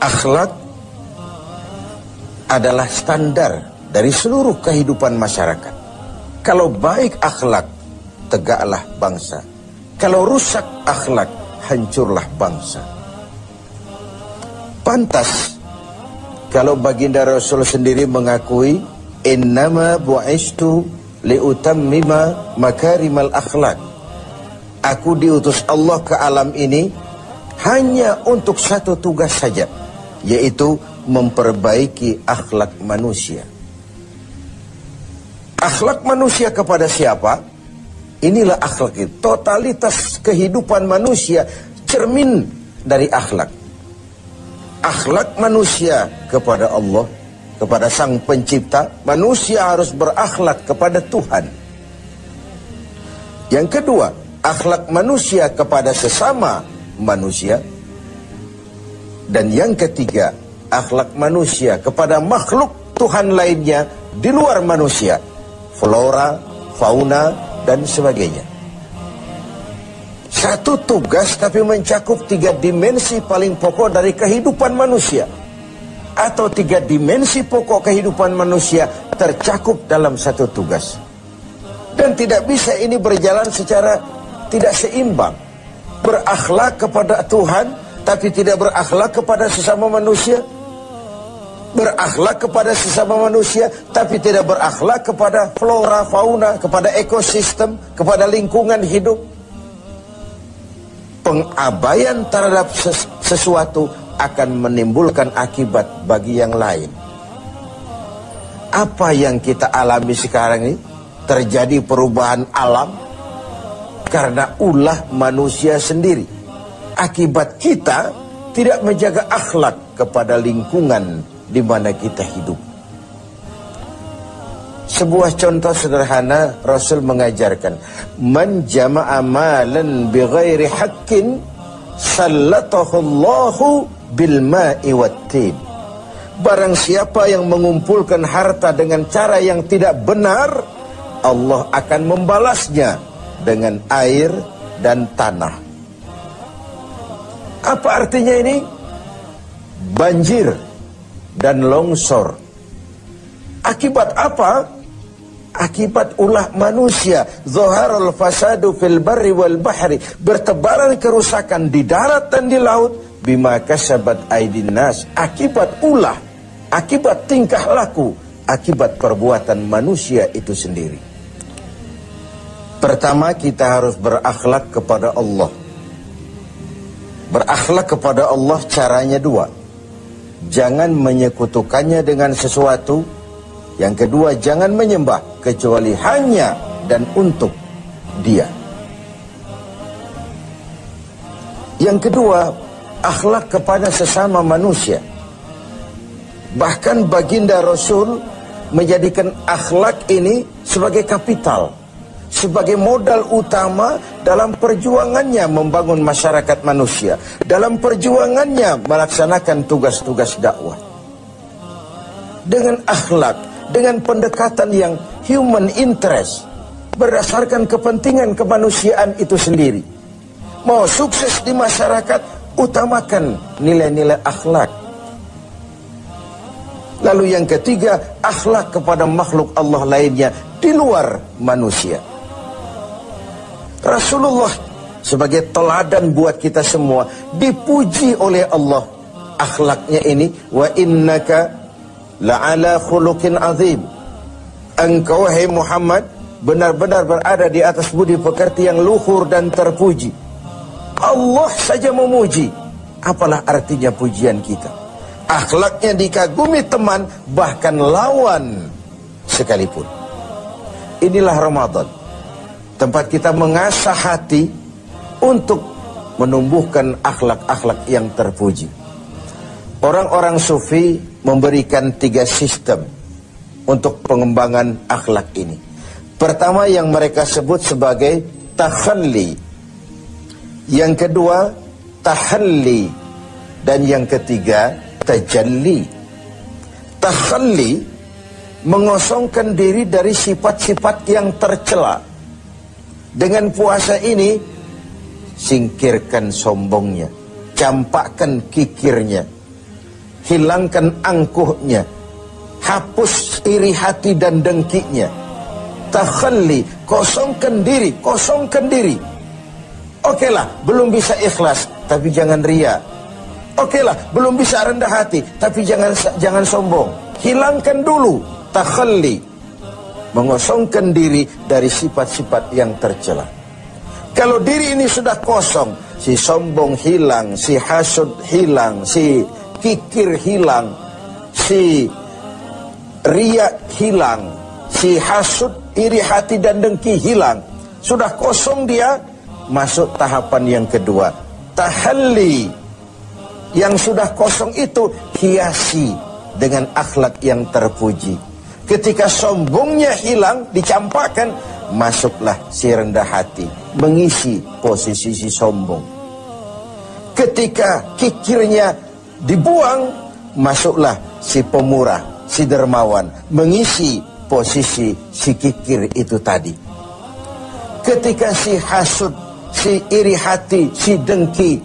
Akhlak adalah standar dari seluruh kehidupan masyarakat. Kalau baik akhlak, tegaklah bangsa. Kalau rusak akhlak, hancurlah bangsa. Pantas kalau baginda Rasul sendiri mengakui, innama bu'istu liutammima makarimal akhlak. Aku diutus Allah ke alam ini hanya untuk satu tugas saja, yaitu memperbaiki akhlak manusia. Akhlak manusia kepada siapa? Inilah akhlak itu. Totalitas kehidupan manusia cermin dari akhlak. Akhlak manusia kepada Allah, kepada Sang Pencipta. Manusia harus berakhlak kepada Tuhan. Yang kedua, akhlak manusia kepada sesama manusia. Dan yang ketiga, akhlak manusia kepada makhluk Tuhan lainnya di luar manusia, flora, fauna, dan sebagainya. Satu tugas tapi mencakup 3 dimensi paling pokok dari kehidupan manusia, atau 3 dimensi pokok kehidupan manusia tercakup dalam satu tugas. Dan tidak bisa ini berjalan secara tidak seimbang. Berakhlak kepada Tuhan tapi tidak berakhlak kepada sesama manusia. Berakhlak kepada sesama manusia tapi tidak berakhlak kepada flora, fauna, kepada ekosistem, kepada lingkungan hidup. Pengabaian terhadap sesuatu akan menimbulkan akibat bagi yang lain. Apa yang kita alami sekarang ini? Terjadi perubahan alam karena ulah manusia sendiri. Akibat kita tidak menjaga akhlak kepada lingkungan di mana kita hidup. Sebuah contoh sederhana, Rasul mengajarkan, man jama'a malan bighairi haqqin sallatahu Allahu bil ma'i wattin. Barang siapa yang mengumpulkan harta dengan cara yang tidak benar, Allah akan membalasnya dengan air dan tanah. Apa artinya ini? Banjir dan longsor. Akibat apa? Akibat ulah manusia. Zaharul fasadu fil barri wal bahri. Bertebaran kerusakan di darat dan di laut. Bima kasabat aydin nas. Akibat ulah, akibat tingkah laku, akibat perbuatan manusia itu sendiri. Pertama, kita harus berakhlak kepada Allah. Berakhlak kepada Allah caranya 2. Jangan menyekutukannya dengan sesuatu. Yang kedua, jangan menyembah kecuali hanya dan untuk Dia. Yang kedua, akhlak kepada sesama manusia. Bahkan baginda Rasul menjadikan akhlak ini sebagai kapital, sebagai modal utama dalam perjuangannya membangun masyarakat manusia, dalam perjuangannya melaksanakan tugas-tugas dakwah. Dengan akhlak, dengan pendekatan yang human interest, berdasarkan kepentingan kemanusiaan itu sendiri. Mau sukses di masyarakat, utamakan nilai-nilai akhlak. Lalu yang ketiga, akhlak kepada makhluk Allah lainnya di luar manusia. Rasulullah sebagai teladan buat kita semua, dipuji oleh Allah akhlaknya ini, wa innaka la'ala khuluqin azim. Engkau wahai Muhammad benar-benar berada di atas budi pekerti yang luhur dan terpuji. Allah saja memuji, apalah artinya pujian kita? Akhlaknya dikagumi teman, bahkan lawan sekalipun. Inilah Ramadan, tempat kita mengasah hati untuk menumbuhkan akhlak-akhlak yang terpuji. Orang-orang sufi memberikan 3 sistem untuk pengembangan akhlak ini. Pertama, yang mereka sebut sebagai takhalli. Yang kedua, tahalli. Dan yang ketiga, tajalli. Takhalli mengosongkan diri dari sifat-sifat yang tercela. Dengan puasa ini, singkirkan sombongnya, campakkan kikirnya, hilangkan angkuhnya, hapus iri hati dan dengkinya. Takhalli, kosongkan diri. Okelah, belum bisa ikhlas, tapi jangan ria. Okelah, belum bisa rendah hati, tapi jangan sombong. Hilangkan dulu takhalli, mengosongkan diri dari sifat-sifat yang tercela. Kalau diri ini sudah kosong, si sombong hilang, si hasud hilang, si kikir hilang, si ria hilang, si hasud, iri hati dan dengki hilang. Sudah kosong dia, masuk tahapan yang kedua, tahalli. Yang sudah kosong itu hiasi dengan akhlak yang terpuji. Ketika sombongnya hilang, dicampakkan, masuklah si rendah hati, mengisi posisi si sombong. Ketika kikirnya dibuang, masuklah si pemurah, si dermawan, mengisi posisi si kikir itu tadi. Ketika si hasud, si iri hati, si dengki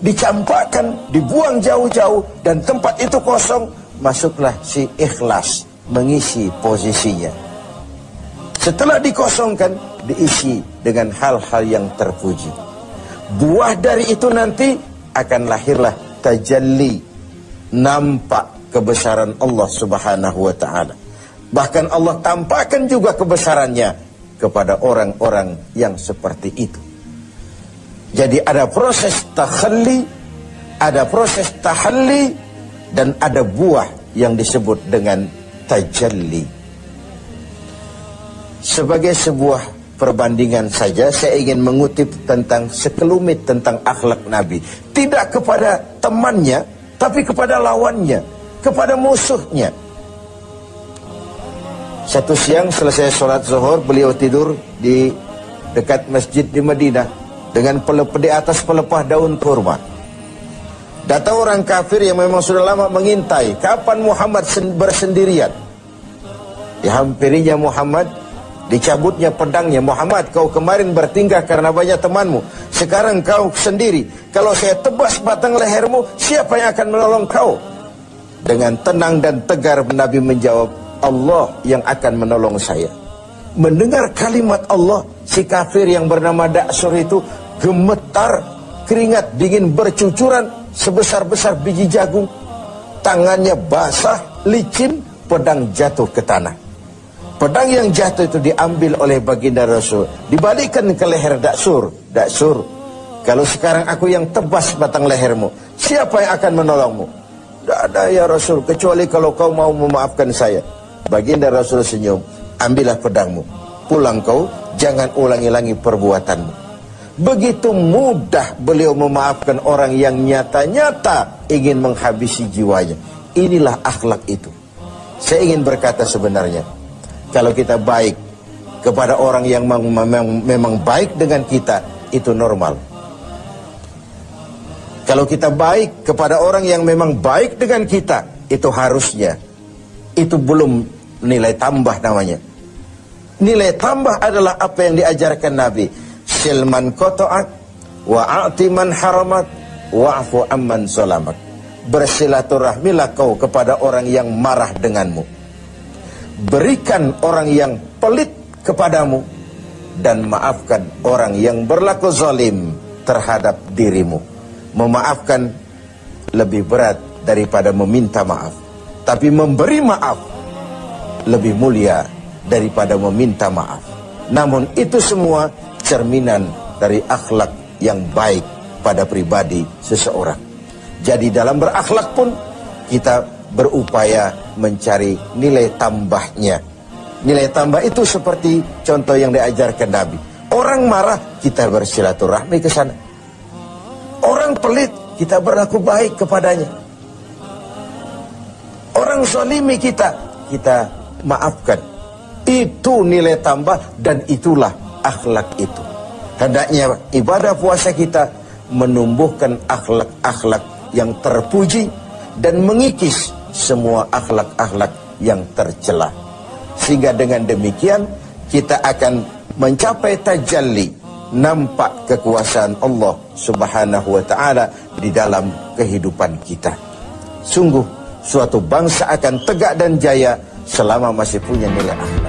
dicampakkan, dibuang jauh-jauh, dan tempat itu kosong, masuklah si ikhlas, mengisi posisinya. Setelah dikosongkan, diisi dengan hal-hal yang terpuji. Buah dari itu nanti akan lahirlah tajalli, nampak kebesaran Allah Subhanahu wa ta'ala. Bahkan Allah tampakkan juga kebesarannya kepada orang-orang yang seperti itu. Jadi ada proses takhalli, ada proses tahalli, dan ada buah yang disebut dengan tajalli. Sebagai sebuah perbandingan saja, saya ingin mengutip tentang sekelumit tentang akhlak Nabi. Tidak kepada temannya, tapi kepada lawannya, kepada musuhnya. Satu siang selesai sholat zuhur, beliau tidur di dekat masjid di Madinah dengan di atas pelepah daun kurma. Datang orang kafir yang memang sudah lama mengintai kapan Muhammad bersendirian. Dihampirinya Muhammad, dicabutnya pedangnya. Muhammad, kau kemarin bertingkah karena banyak temanmu, sekarang kau sendiri. Kalau saya tebas batang lehermu, siapa yang akan menolong kau? Dengan tenang dan tegar Nabi menjawab, Allah yang akan menolong saya. Mendengar kalimat Allah, si kafir yang bernama Da'sur itu gemetar, keringat dingin bercucuran sebesar-besar biji jagung. Tangannya basah, licin, pedang jatuh ke tanah. Pedang yang jatuh itu diambil oleh baginda Rasul, dibalikkan ke leher Da'sur. Da'sur, kalau sekarang aku yang tebas batang lehermu, siapa yang akan menolongmu? Tidak ada ya Rasul, kecuali kalau kau mau memaafkan saya. Baginda Rasul senyum, ambillah pedangmu, pulang kau, jangan ulangi-ulangi perbuatanmu. Begitu mudah beliau memaafkan orang yang nyata-nyata ingin menghabisi jiwanya. Inilah akhlak itu. Saya ingin berkata sebenarnya, kalau kita baik kepada orang yang memang baik dengan kita, itu normal. Kalau kita baik kepada orang yang memang baik dengan kita, itu harusnya. Itu belum nilai tambah namanya. Nilai tambah adalah apa yang diajarkan Nabi. Silman koto'at, wa'ati man haramat, wa'fu amman zalamak. Bersilaturahmilah kau kepada orang yang marah denganmu. Berikan orang yang pelit kepadamu, dan maafkan orang yang berlaku zalim terhadap dirimu. Memaafkan lebih berat daripada meminta maaf. Tapi memberi maaf lebih mulia daripada meminta maaf. Namun itu semua cerminan dari akhlak yang baik pada pribadi seseorang. Jadi dalam berakhlak pun kita berupaya mencari nilai tambahnya. Nilai tambah itu seperti contoh yang diajarkan Nabi. Orang marah, kita bersilaturahmi ke sana. Orang pelit, kita berlaku baik kepadanya. Orang zalimi kita maafkan. Itu nilai tambah, dan itulah akhlak itu. Hendaknya ibadah puasa kita menumbuhkan akhlak-akhlak yang terpuji dan mengikis semua akhlak-akhlak yang tercela. Sehingga dengan demikian kita akan mencapai tajalli, nampak kekuasaan Allah Subhanahu wa ta'ala di dalam kehidupan kita. Sungguh suatu bangsa akan tegak dan jaya selama masih punya nilai akhlak.